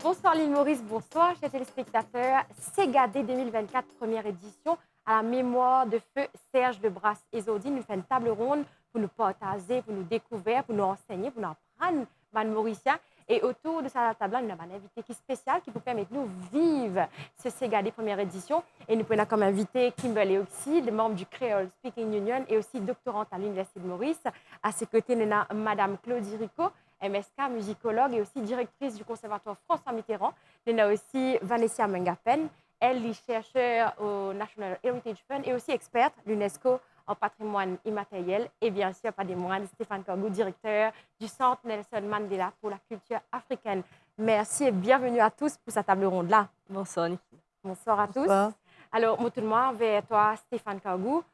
Bonsoir Lille Maurice, bonsoir chers téléspectateurs. Ségadé 2024, première édition, à la mémoire de feu Serge Lebras et Zodi. Nous faisons une table ronde pour nous partager, pour nous découvrir, pour nous enseigner, pour nous apprendre man Mauricien. Et autour de cette table-là, nous avons un invité qui est spécial qui peut permettre de nous vivre ce Ségadé première édition. Et nous prenons comme invité Kimberly Oxide, membre du Creole Speaking Union et aussi doctorante à l'Université de Maurice. À ses côtés, nous avons Madame Claudie Rico, MSK, musicologue et aussi directrice du Conservatoire François Mitterrand. Il y a aussi Vanessa Mengapen, elle est chercheure au National Heritage Fund et aussi experte l'UNESCO en patrimoine immatériel. Et bien sûr, pas des moindres, Stéphane Kangou, directeur du Centre Nelson Mandela pour la culture africaine. Merci et bienvenue à tous pour cette table ronde-là. Bonsoir, Niki. Bonsoir à Bonsoir. tous. Alors, moi, tout le monde, vers toi, Stéphane Kangou,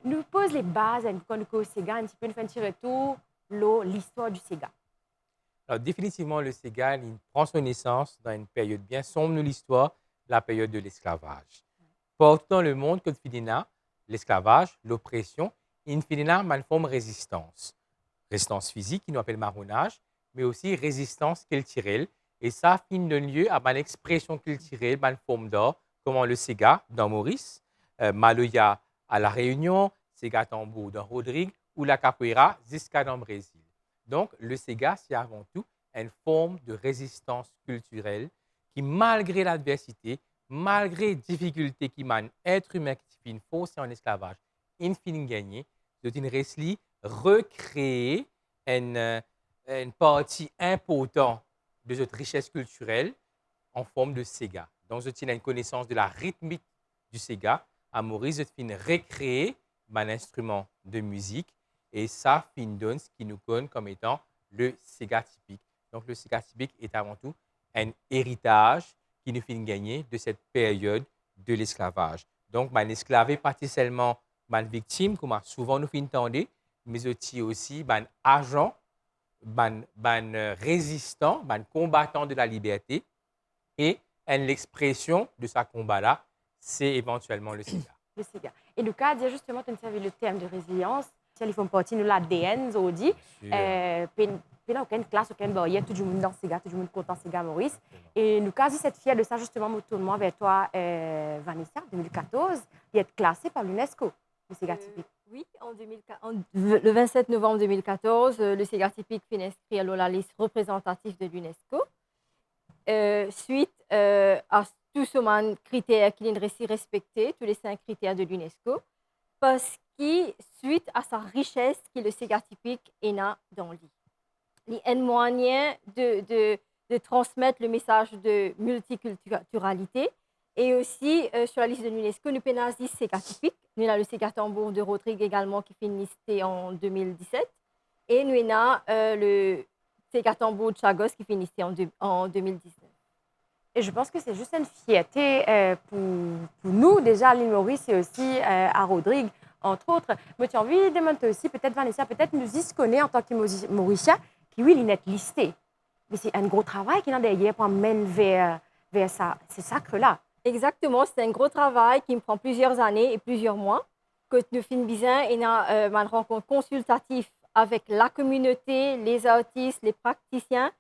nous pose les bases quand nous connaissons Sega, un petit peu, nous faisons un petit retour, l'histoire du Sega. Alors, définitivement, le Ségal il prend son essence dans une période bien sombre de l'histoire, la période de l'esclavage. Partout dans le monde, que Fidina, l'esclavage, l'oppression, il Fidina une forme de résistance. Résistance physique, qui nous appelle marronnage, mais aussi résistance culturelle. Et ça finit de lieu à une expression culturelle, une forme d'art, comme le Sega dans Maurice, Maloya à La Réunion, Sega Tambour dans Rodrigue, ou la capoeira jusqu'à dans le Brésil. Donc, le Sega, c'est avant tout une forme de résistance culturelle qui, malgré l'adversité, malgré les difficultés qui mènent être humain qui finit forcé en esclavage, il finit gagner, c'est une récit recréer une partie importante de cette richesse culturelle en forme de Sega. Donc, je tiens une connaissance de la rythmique du Sega. À Maurice, je tiens recréer un instrument de musique. Et ça, fin donne ce qui nous connaît comme étant le Sega typique. Donc, le Sega typique est avant tout un héritage qui nous fait gagner de cette période de l'esclavage. Donc, l'esclave pas seulement une victime, comme souvent nous fait entendre, mais aussi un agent, un résistant, un combattant de la liberté. Et l'expression de ce combat-là, c'est éventuellement le Sega. Le Sega. Et nous, cas, dire justement, tu as servi le terme de résilience. Ils font partie de l'ADN, Zodi. Puis là, aucune classe, aucune barrière, tout le monde dans Sega, tout le monde content Sega Maurice. Et nous, quasi cette fière de ça, justement, mon tournement vers toi, Vanessa, 2014, il est classé par l'UNESCO, le Sega typique. Oui, le 27 novembre 2014, le Sega typique finit inscrit à la liste représentative de l'UNESCO. Suite à tous ces critères qui sont respectés, tous les 5 critères de l'UNESCO, parce que suite à sa richesse qui le Sega typique est dans lui. Il y a un moyen de transmettre le message de multiculturalité. Et aussi, sur la liste de l'UNESCO, nous avons 10 Sega typiques. Nous avons le Sega Tambour de Rodrigue également qui finit listé en 2017. Et nous avons le Sega Tambour de Chagos qui finit listé en 2019. Et je pense que c'est juste une fierté pour nous, déjà, à l'île Maurice et aussi à Rodrigue, entre autres. Mais tu as envie de demander aussi, peut-être Vanessa, peut-être nous y connaît en tant que Mauricien, qui, oui, il est listé. Mais c'est un gros travail qui est derrière pour mener vers ça, ces sacres-là. Exactement, c'est un gros travail qui me prend plusieurs années et plusieurs mois. Que nous finissons bien et une rencontre consultative avec la communauté, les artistes, les praticiens,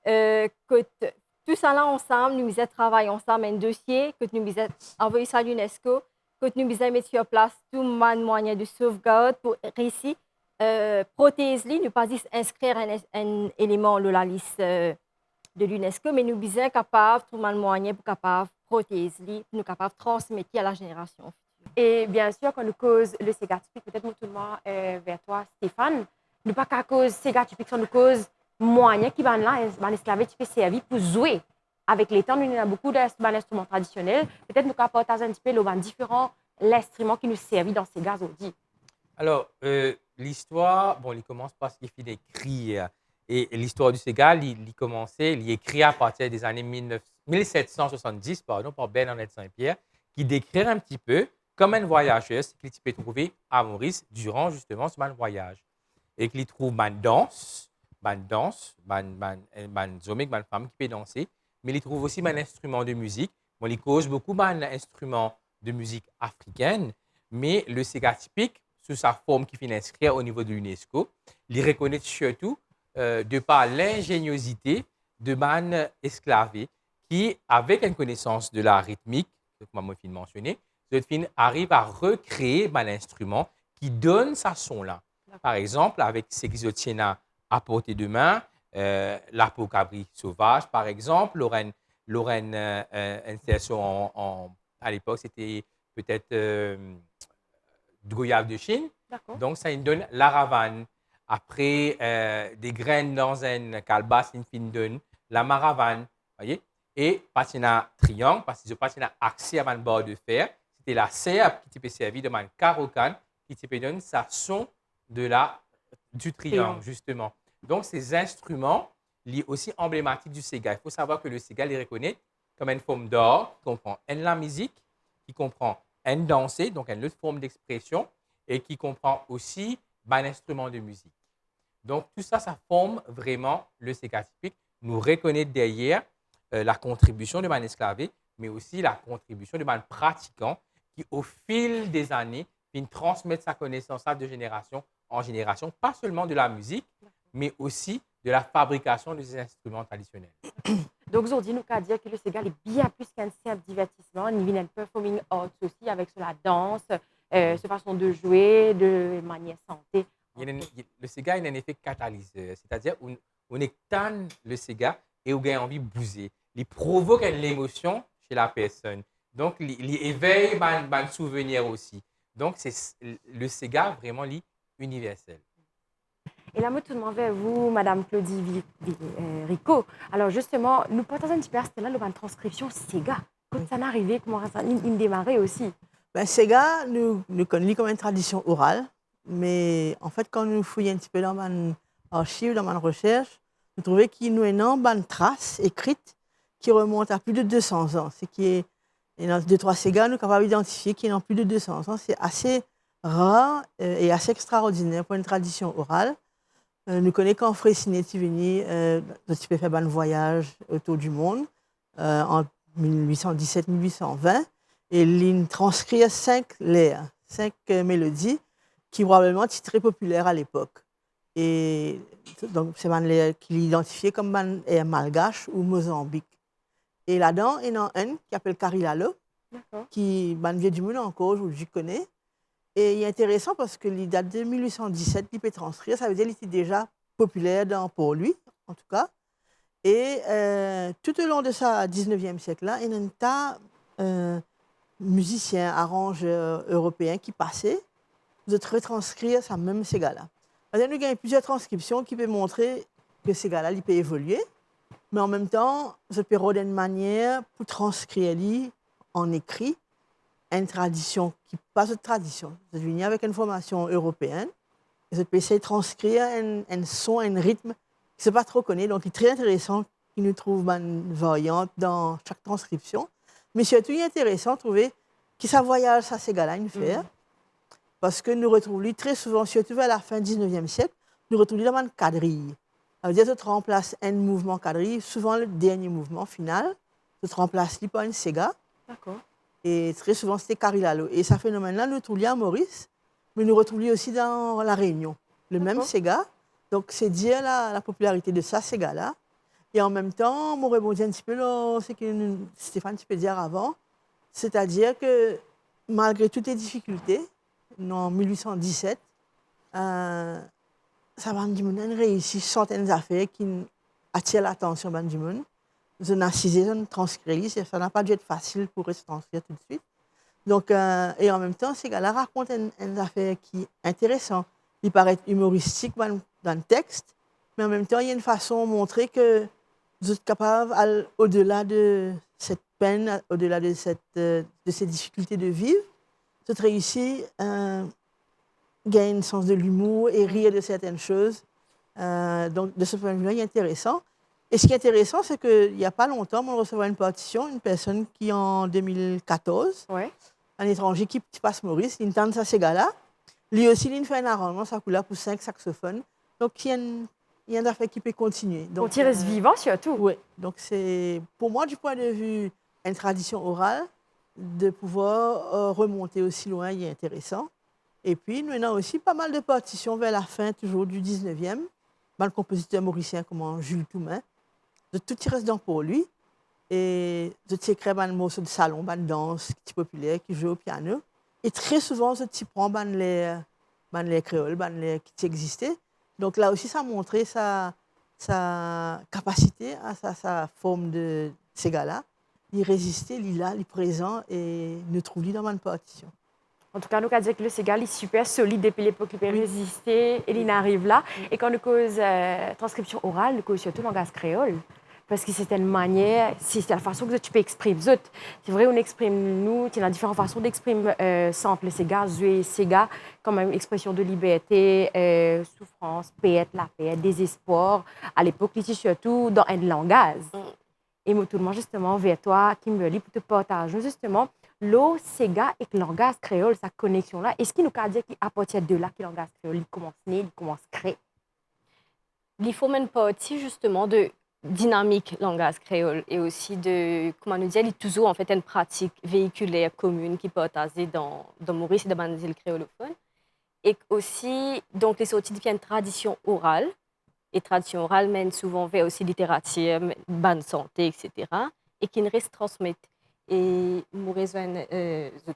que tout ça là ensemble, nous travaillons ensemble un dossier, que nous envoyé ça à l'UNESCO, que nous mettre sur place tout moyen de sauvegarde pour réussir protéger, ne pas juste inscrire un élément de la liste de l'UNESCO, mais nous sommes capables, tout le moyen pour capable protéger, nous capables de transmettre à la génération. Et bien sûr, quand nous cause le Sega typique, peut-être nous tout le monde vers toi, Stéphane, nous pas qu'à cause Sega typique, nous cause moyen qui va là, l'esclavage qui peut servir pour jouer. Avec les temps, nous avons beaucoup d'instruments traditionnels. Peut-être nous pouvons partager un petit peu les différents instruments qui nous servent dans ces gaz aujourd'hui. Alors, l'histoire, bon, il commence par ce qu'il fait d'écrire. Et l'histoire du Ségal, il commençait, il est écrit à partir des années 1770 par Bernadette Saint-Pierre, qui décrit un petit peu comme un voyageur, ce qu'il peut trouver à Maurice durant justement ce voyage. Et qu'il trouve une danse, une femme qui peut danser, mais il trouve aussi un instrument de musique. Bon, il cause beaucoup d'instruments de musique africaine, mais le Sega typique, sous sa forme qui finit inscrire au niveau de l'UNESCO, il reconnaît surtout de par l'ingéniosité de man esclavé qui, avec une connaissance de la rythmique, comme moi je mentionné, Josephine arrive à recréer l'instrument qui donne sa son là. Par exemple, avec ce que Tiena à portée de main, la cabri sauvage, par exemple, Lorraine insertion à l'époque, c'était peut-être du goyave de Chine. Donc, ça nous donne la ravane. Après, des graines dans une calebasse, il nous donne la maravane. Voyez? Et patina triangle, parce que je patina axé à une barre de fer, c'était la serre qui peut servir de man carocan, qui peut donner sa son du triangle, justement. Donc, ces instruments sont aussi emblématiques du Sega. Il faut savoir que le Sega les reconnaît comme une forme d'art qui comprend la musique, qui comprend une danse, donc une autre forme d'expression, et qui comprend aussi un instrument de musique. Donc, tout ça, ça forme vraiment le Sega typique. Nous reconnaître derrière la contribution de man esclavé, mais aussi la contribution de man pratiquant qui, au fil des années, vient transmettre sa connaissance de génération en génération, pas seulement de la musique, mais aussi de la fabrication des instruments traditionnels. Donc, aujourd'hui, nous pouvons dire que le Sega est bien plus qu'un simple divertissement. Il y a un performing arts aussi avec la danse, sa façon de jouer, de manière santé. Le Sega a un effet catalyseur, c'est-à-dire on éteint le Sega et on a envie de bouger. Il provoque l'émotion chez la personne. Donc, il éveille un souvenir aussi. Donc, le Sega vraiment universel. Et là, moi, tout le monde vers vous, Madame Claudie Rico. Alors, justement, nous partons un petit peu à là, une transcription Sega. Quand ça arrivé, comment ça a démarré aussi? Sega, nous connaissons comme une tradition orale. Mais en fait, quand nous fouillons un petit peu dans mon archive, dans ma recherche, nous trouvons qu'il y a une trace écrite qui remonte à plus de 200 ans. C'est qui est dans 2-3 Sega, nous sommes capables d'identifier qu'il y a plus de 200 ans. C'est assez rare et assez extraordinaire pour une tradition orale. Nous connaissons qu'en Fréciné, tu peux faire un voyage autour du monde en 1817-1820 et il transcrit 5 l'air, 5 mélodies qui probablement étaient très populaires à l'époque. Et donc, c'est un l'air qu'il identifiait comme un air malgache ou Mozambique. Et là-dedans, il y en a un qui s'appelle Karilalo, qui est un vieux du monde encore, je connais. Et il est intéressant parce qu'il date de 1817, il peut transcrire, ça veut dire qu'il était déjà populaire pour lui, en tout cas. Et tout au long de ce 19e siècle-là, il y a un tas de musiciens, arrangeurs européens qui passaient de retranscrire ce même Sega-là. Nous avons plusieurs transcriptions qui peuvent montrer que Sega-là peut évoluer, mais en même temps, ça peut avoir une manière pour transcrire en écrit une tradition qui n'est pas une tradition. C'est venu avec une formation européenne. Et ça peut essayer de transcrire un son, un rythme qui ne pas trop connaît. Donc, il est très intéressant qu'il nous trouve une variante dans chaque transcription. Mais surtout, il est intéressant de trouver qui ça voyage, ça, ces gars-là, faire. Parce que nous retrouvons très souvent, surtout vers la fin du 19e siècle, nous retrouvons dans une quadrille. Ça veut dire que tu remplaces un mouvement quadrille, souvent le dernier mouvement final, tu remplaces par une Sega. D'accord. Et très souvent, c'était Karilalo. Et ce phénomène-là, nous trouvons à Maurice, mais nous retrouvons aussi dans La Réunion. Le même Sega. Donc, c'est dire la popularité de ça, Sega-là. Et en même temps, mon rebondit un petit peu, c'est que Stéphane, tu peux dire avant, c'est-à-dire que malgré toutes les difficultés, en 1817, ça Bandimoun a réussi certaines affaires qui attirent l'attention de Bandimoun. Je n'ai assisé, je n'ai transcrit, ça n'a pas dû être facile pour se transcrire tout de suite. Donc, et en même temps, ces gars-là racontent une affaire qui est intéressante. Il paraît humoristique dans le texte, mais en même temps, il y a une façon de montrer que vous êtes capable, au-delà de cette peine, au-delà de ces difficultés de vivre, de réussir à gagner un sens de l'humour et rire de certaines choses. Donc, de ce point de vue-là, il est intéressant. Et ce qui est intéressant, c'est qu'il n'y a pas longtemps, on recevait une partition, une personne qui, en 2014, un étranger qui passe Maurice, il entend ça, ces gars-là. Lui aussi, il fait un arrangement, ça coule pour 5 saxophones. Donc, il y a une affaire qui peut continuer. Donc, on tire vivant surtout. Oui. Donc, c'est, pour moi, du point de vue une tradition orale, de pouvoir remonter aussi loin, il est intéressant. Et puis, nous avons aussi pas mal de partitions vers la fin, toujours du 19e, par le compositeur mauricien comme Jules Toumain, de tout qui reste dans pour lui. Et je t'écris un morceau de salon, une danse qui est populaire, qui joue au piano. Et très souvent, je t'y prends les créoles, les qui existaient. Donc là aussi, ça a montré sa capacité, sa forme de ces gars-là. Il résistait, il est là, il est présent et nous trouve dans ma partition. En tout cas, nous avons dit que le Ségal est super solide depuis l'époque, il peut Oui. résister et il arrive là. Et quand nous cause transcription orale, nous cause surtout le langage créole. Parce que c'est une manière, c'est la façon que tu peux exprimer. C'est vrai, on exprime nous, il y a différentes façons d'exprimer sample Ségal, jouer Ségal, comme une expression de liberté, souffrance, paix, la paix, désespoir. À l'époque, il était surtout dans un langage. Et moi, tout le monde, justement, vers toi, Kimberly, pour te partager, justement, l'eau, Séga et le langage créole, sa connexion-là. Est-ce qu'il nous a dit qu'à partir de là, que le langage créole, il commence à naître, il commence à créer? Il faut même partie, justement, de dynamique langage créole et aussi de, comment nous dire, il y a toujours en fait une pratique véhiculaire commune qui peut être dans Maurice et dans les îles créolophones. Et aussi, donc, les sorties deviennent tradition orale. Et tradition orale mène souvent vers aussi littérature, bonne santé, etc. Et qui ne reste transmettre. Et Maurice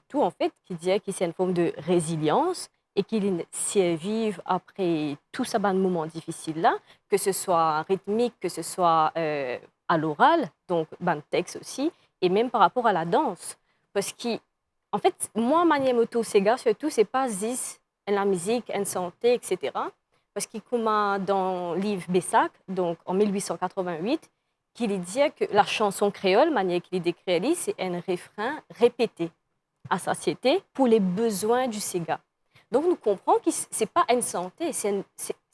tout, en fait, qui dit que c'est une forme de résilience et qu'il s'y vive après tout ce moment difficile-là, que ce soit rythmique, que ce soit à l'oral, donc ban texte aussi, et même par rapport à la danse. Parce que, en fait, moi, manière moto, Sega, surtout, c'est pas juste la musique, la santé, etc. Parce qu'il commence dans le livre Bessac, donc en 1888, qu'il dit que la chanson créole, manière qu'il décrit, c'est un refrain répété à satiété pour les besoins du Sega. Donc, nous comprenons que ce n'est pas une santé, c'est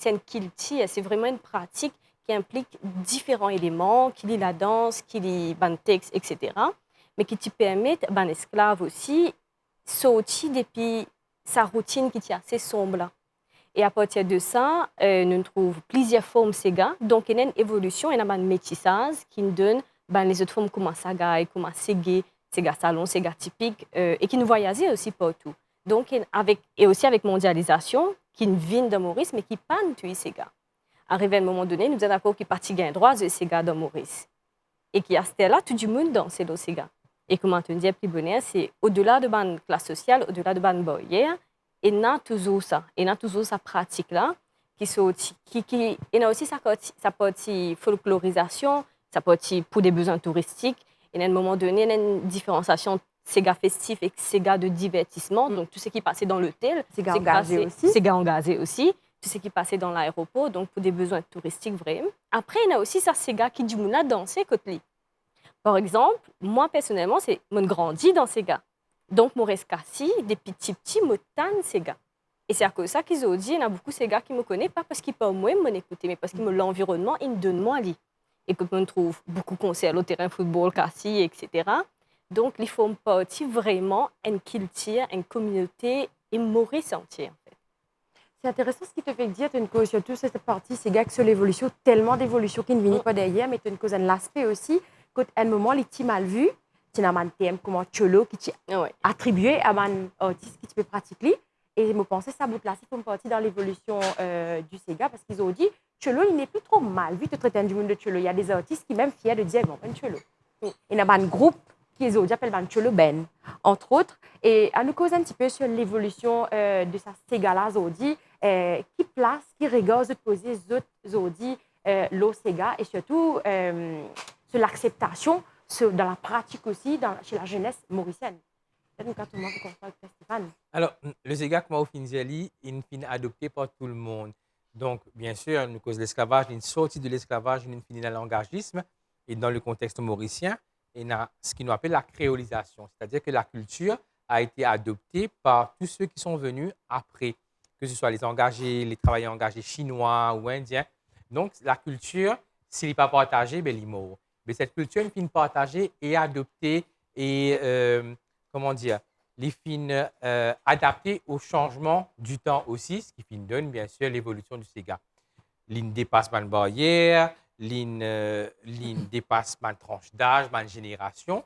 une culture, c'est vraiment une pratique qui implique différents éléments, qui lit la danse, qui lit le texte, etc. Mais qui te permet, l'esclave aussi, sortir depuis sa routine qui est assez sombre. Et à partir de ça, nous trouvons plusieurs formes Sega. Donc, il y a une évolution, il y a un métissage qui nous donne les autres formes comme Saga, comme Ségé, Sega salon, Sega typique, et qui nous voyageait aussi partout. Donc, et aussi avec mondialisation, qui vient de Maurice, mais qui panne tout Sega. Arrivé à un moment donné, nous avons d'accord qui partit gain droit de Sega de Maurice. Et qui a là, tout le monde danse le Sega. Et comment on dit plus bonheur, c'est au-delà de la classe sociale, au-delà de la barrière, et il y a toujours ça. Il y a toujours cette pratique-là qui y a aussi sa partie folklorisation, sa partie pour des besoins touristiques. Et à un moment donné, il y a une différenciation Sega festif et Sega de divertissement. Donc, tout ce qui passait dans l'hôtel, Sega engagé aussi. Sega engagé aussi. Tout ce qui passait dans l'aéroport, donc pour des besoins touristiques vraiment. Après, il y a aussi ça Sega qui du monde a dansé côté. Par exemple, moi personnellement, mon grandi dans Sega. Donc, mon rescassi, des petits me tannent Sega. Et c'est à cause de ça qu'ils ont dit, il y a beaucoup de Sega qui me connaissent, pas parce qu'ils peuvent moi m'écouter, mais parce que l'environnement, il me donne moi lui. Et que je trouve beaucoup de concerts au terrain football, cassis, etc. Donc, ils font partie vraiment d'une culture, une communauté et Maurice entière. C'est intéressant ce qui te fait dire, tu as une cause sur toute cette partie, c'est gars sur l'évolution, tellement d'évolution qui ne viennent pas derrière, mais tu as une cause un aspect aussi, qu'à un moment, les petits mal vus, tu as un thème comme Cholo qui est attribué à un artiste qui peut pratiquer. Et je me pensais ça bout là, c'est une partie dans l'évolution du Sega, parce qu'ils ont dit, Cholo, il n'est plus trop mal vu de traiter du monde de Cholo. Il y a des artistes qui même fiers de dire, bon, ben Cholo. Il y a un groupe qui appelle Cholo Ben, entre autres. Et à nous causer un petit peu sur l'évolution de sa Sega-là, Zodi, qui place, qui regarde de poser Zodi, l'eau Sega, et surtout sur l'acceptation, dans la pratique aussi, chez la jeunesse mauricienne. Alors, le Sega, comme au Finzeli, il est adopté par tout le monde. Donc, bien sûr, nous cause l'esclavage, une sortie de l'esclavage, une finit dans l'engagisme, et dans le contexte mauricien, il y a ce qu'on appelle la créolisation, c'est-à-dire que la culture a été adoptée par tous ceux qui sont venus après, que ce soit les engagés, les travailleurs engagés chinois ou indiens. Donc, la culture, s'il n'est pas partagé, ben, il est mort. Mais cette culture, une fin partagée et adoptée et, comment dire, les fins adaptées au changement du temps aussi, ce qui fin donne, bien sûr, l'évolution du Sega. L'in dépasse ma barrière, l'in dépasse ma tranche d'âge, ma génération,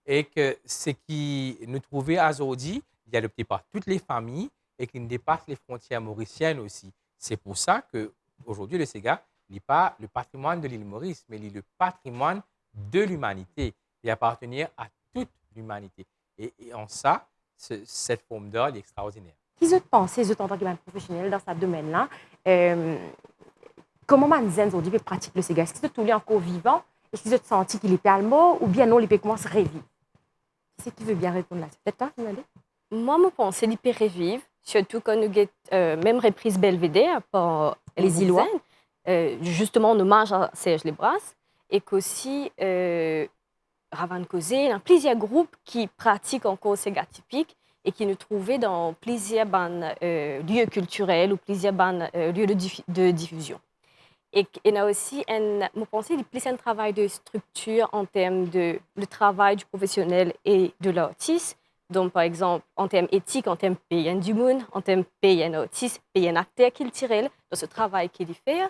et que ce qui nous trouvait à Zodi, il est adopté par toutes les familles et qu'il dépasse les frontières mauriciennes aussi. C'est pour ça qu'aujourd'hui, le Sega n'est pas le patrimoine de l'île Maurice, mais il est le patrimoine de l'humanité et appartenir à toute l'humanité. Et en ça, cette forme d'art est extraordinaire. Qu'est-ce que vous pensez, en tant que professionnel dans ce domaine-là, comment Manzen aujourd'hui peut pratiquer le Sega? Est-ce que tout est encore vivant? Est-ce que vous avez senti qu'il est mort ou bien non, il peut commencer à revivre? Qui c'est qui veut bien répondre là-dessus? Peut-être toi, Finale? Moi, je pense qu'il peut revivre, surtout quand nous avons même reprise Belvédère par les Îlois, justement en hommage à Serge Lebras, et qu'aussi, Ravan Causé, il y a plusieurs groupes qui pratiquent encore Sega typique et qui nous trouvaient dans plusieurs lieux culturels ou plusieurs lieux de diffusion. Et il y a aussi, je pense, plus un travail de structure en termes de le travail du professionnel et de l'artiste. Donc, par exemple, en termes éthiques, en termes payer du monde, en termes payer un artiste, payer un acteur culturel, dans ce travail qu'il fait,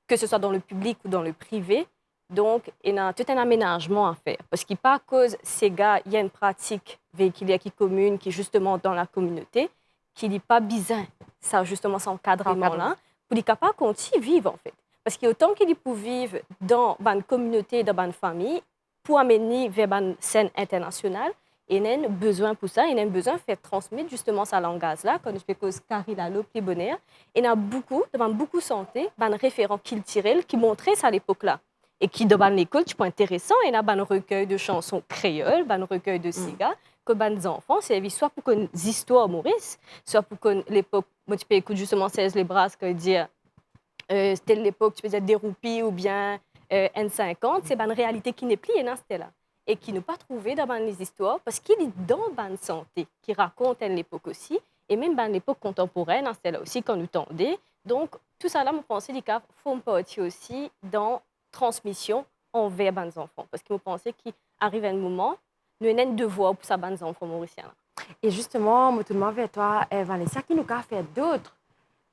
que ce soit dans le public ou dans le privé. Donc, il y a tout un aménagement à faire. Parce qu'il pas à cause ces gars, il y a une pratique véhiculée qui est commune, qui est justement dans la communauté, qui n'est pas bizarre, ça justement, cet encadrement-là, pour les capables continuer à vivre, en fait. Parce qu'il y a autant qu'ils peuvent vivre dans une communauté, dans une famille, pour amener vers une scène internationale, et il y a besoin pour ça, il y a besoin de faire transmettre justement ce langage-là, comme je peux cause Carrie Lalo, plus bonheur. Il y a beaucoup, devant beaucoup santé, un référent culturel qui montrait ça à l'époque-là. Et qui, dans l'école, c'est pas intéressant, il y a un recueil de chansons créoles, un recueil de Sega, que les enfants servent soit pour qu'on histoires Maurice, soit pour qu'on l'époque, moi tu peux écouter justement Serge Lebras, qui dit c'était l'époque, tu faisais des roupies ou bien N50, c'est une réalité qui n'est plus c'était là. Et qui n'est pas trouvée dans les histoires parce qu'il est dans la santé, qui raconte à l'époque aussi, et même dans l'époque contemporaine, c'était là aussi quand nous tendait. Donc, tout ça là, je pense qu'il faut partir aussi dans transmission envers les enfants. Parce que je pense qu'il arrive un moment, nous avons un devoir pour ça, les enfants mauriciens. Et justement, je te demande vers toi, Vanessa, qui nous a fait d'autres,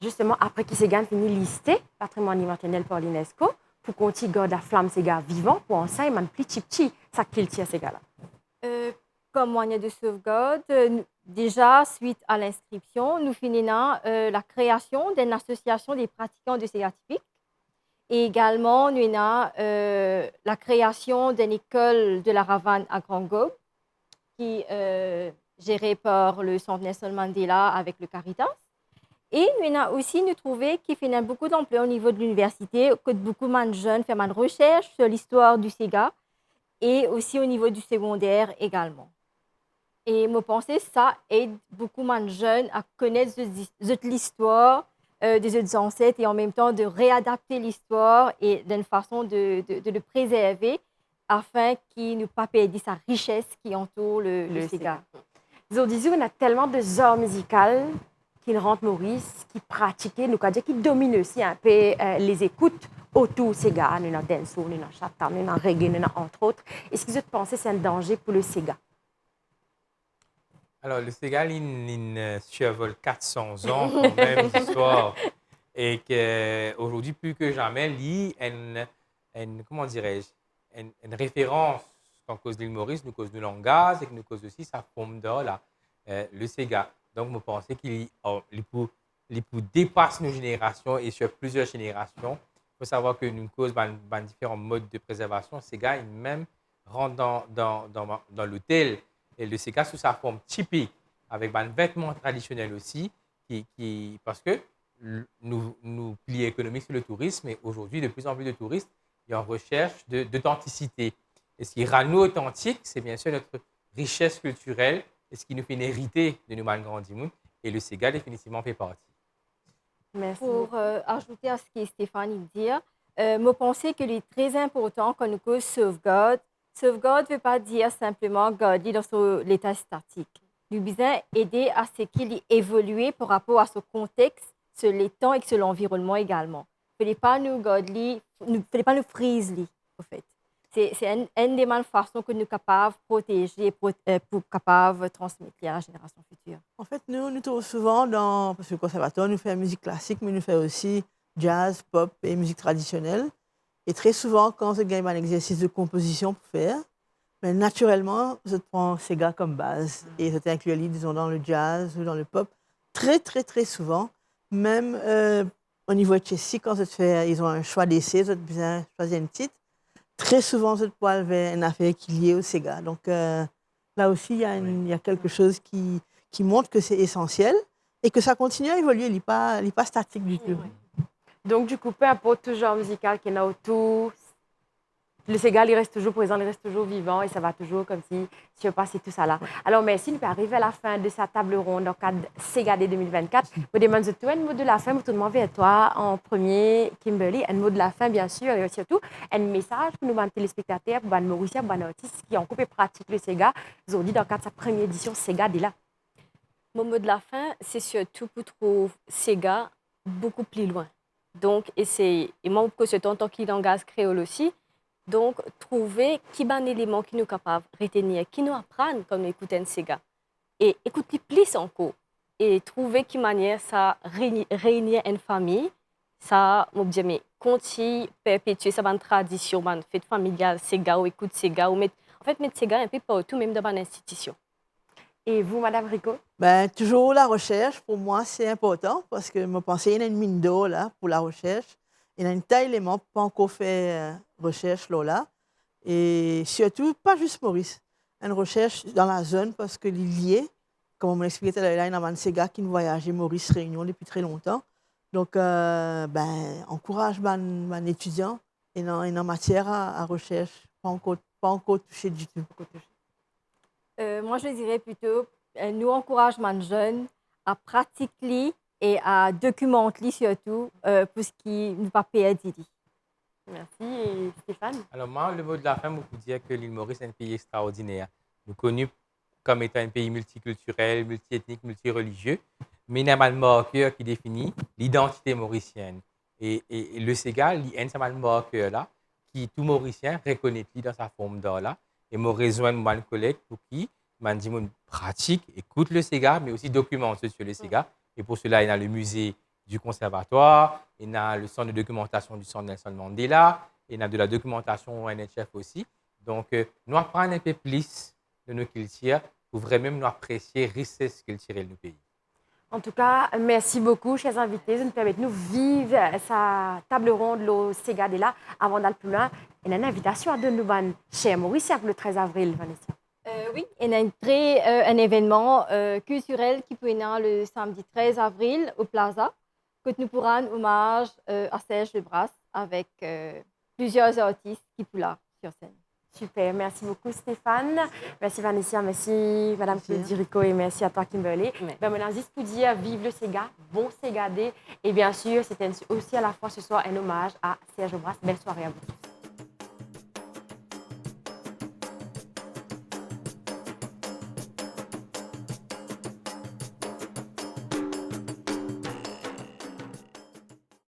justement, après qu'il s'est fini listé, patrimoine immatériel par l'UNESCO, pour continuer à garder la flamme ces gars vivants, pour enseigner un petit, ça culture ces gars-là. Comme moyen de sauvegarde, déjà, suite à l'inscription, nous finissons la création d'une association des pratiquants de Sega typique. Et également, nous avons la création d'une école de la Ravane à Grand Gobe, qui est gérée par le Centre Nelson Mandela avec le Caritas. Et nous avons aussi nous trouvé qu'il y a beaucoup d'emplois au niveau de l'université, que beaucoup de jeunes font de recherche sur l'histoire du Sega et aussi au niveau du secondaire également. Et je pense que ça aide beaucoup de jeunes à connaître l'histoire des autres ancêtres et en même temps de réadapter l'histoire et d'une façon de le préserver afin qu'il ne pas perdre sa richesse qui entoure le Sega. Aujourd'hui, on a tellement de genres musicaux qui rentrent Maurice, qui pratiquent, qui dominent aussi un peu les écoutes autour Sega. Nous avons dancehall, nous avons chata, nous avons reggae, nous avons entre autres. Est-ce que vous pensez que c'est un danger pour le Sega? Alors, le Sega, il survole 400 ans quand même d'histoire. Et qu'aujourd'hui, plus que jamais, il y a comment dirais-je, une référence en cause de l'île Maurice, nous cause du langage et que nous cause aussi sa forme d'art, là, le Sega. Donc, je pense qu'il dépasse nos générations et sur plusieurs générations. Il faut savoir que nous cause différents modes de préservation. Sega, il même rentre dans l'hôtel. Et le Sega sous sa forme typique, avec un vêtement traditionnel aussi, parce que nous plions économique sur le tourisme, et aujourd'hui, de plus en plus de touristes sont en recherche d'authenticité. Et ce qui rend nous authentique, c'est bien sûr notre richesse culturelle et ce qui nous fait hériter de nos Grandimoun. Et le Sega, définitivement, fait partie. Merci. Pour ajouter à ce que Stéphanie dit, je pense qu'il est très important qu'on nous sauvegarde. Sauvegarde ne veut pas dire simplement garder dans l'état statique. Nous devons aider à ce qu'il évolue par rapport à ce contexte, sur les temps et sur l'environnement également. Il ne faut pas nous garder, il ne faut pas nous friser, en fait. C'est une des façons que nous sommes capables de protéger pour capables de transmettre à la génération future. En fait, nous trouvons souvent parce que le conservatoire nous fait la musique classique, mais nous fait aussi jazz, pop et musique traditionnelle. Et très souvent, quand on gagne un exercice de composition pour faire, mais naturellement, je prends Sega comme base. Et je t'inclus, disons, dans le jazz ou dans le pop. Très, très, très souvent. Même au niveau de Chelsea, quand ils ont un choix d'essai, ils ont besoin de choisir un titre. très souvent, cette poêle vers une affaire qui est liée au Sega. Donc, là aussi, il y a quelque chose qui montre que c'est essentiel et que ça continue à évoluer. Il n'est pas statique du tout. Donc, du coup, peu importe tout genre musical qu'il y en a autour, le Sega, il reste toujours présent, il reste toujours vivant et ça va toujours comme si je passais tout ça là. Alors, merci, nous pouvons arriver à la fin de sa table ronde dans le cadre Sega Day 2024. Je demande tout un mot de la fin, je te demande vers toi en premier, Kimberly, un mot de la fin, bien sûr, et surtout un message pour nos téléspectateurs, pour nos Mauriciens, pour nos artistes qui ont coupé pratique le Sega aujourd'hui dans le cadre de sa première édition Sega Day là. Mon mot de la fin, c'est surtout pour trouver Sega beaucoup plus loin. Donc, essayer, et moi, que c'est en tant qu'il langage créole aussi, donc, trouver qui est un élément qui nous est capable de retenir, qui nous apprend quand nous écoutons un Sega. Et écouter plus encore. Et trouver qui manière ça réunir une famille, ça, mon Dieu, mais continuer, perpétuer ça, une tradition, une fête familiale, Sega, ou écoute Sega, ou mettre Sega un peu partout, même dans une institution. Et vous, Madame Rico? Ben, toujours la recherche, pour moi, c'est important parce que je pense qu'il y a une mine d'or là, pour la recherche. Il y a un tas d'éléments pour pas encore faire recherche là. Et surtout, pas juste Maurice, une recherche dans la zone parce que les liés, comme on m'expliquait tout à l'heure, il y a un Sega qui voyageait Maurice Réunion depuis très longtemps. Donc, encourage les étudiants et en matière à recherche, pas encore touché du tout. Moi, je dirais plutôt, nous encourageons les jeunes à pratiquer et à documenter surtout pour ce qui ne pas perdre. Merci. Et Stéphane? Alors moi, le mot de la fin, je vous dire que l'île Maurice est un pays extraordinaire. Nous connu comme étant un pays multiculturel, multiethnique, multireligieux, mais il y a un marqueur qui définit l'identité mauricienne. Et le Sega, il y a un marqueur là, qui tout Mauricien reconnaît dans sa forme d'art là. Et je rejoins mon collègue pour qui m'a dit pratique, écoute le Sega, mais aussi documente sur le Sega. Et pour cela, il y a le musée du conservatoire, il y a le centre de documentation du centre Nelson Mandela, il y a de la documentation au NHF aussi. Donc, nous apprenons un peu plus de nos cultures pour vraiment nous apprécier la richesse culturelle du pays. En tout cas, merci beaucoup, chers invités, de nous permettre de vivre sa table ronde au Sega de là avant d'aller plus loin. Il y a une invitation à de nous, chers Mauriciens, pour le 13 avril, Vanessa. Oui, il y a un événement culturel qui peut être le samedi 13 avril au Plaza, que nous pourrons rendre hommage à Serge Lebrasse avec plusieurs artistes qui sont là sur scène. Super, merci beaucoup Stéphane, merci Vanessa, merci Madame Claudie Rico et merci à toi Kimberly. Ben, maintenant, juste pour dire vive le Sega, bon Sega Day et bien sûr c'était aussi à la fois ce soir un hommage à Serge Lebrasse. Belle soirée à vous tous.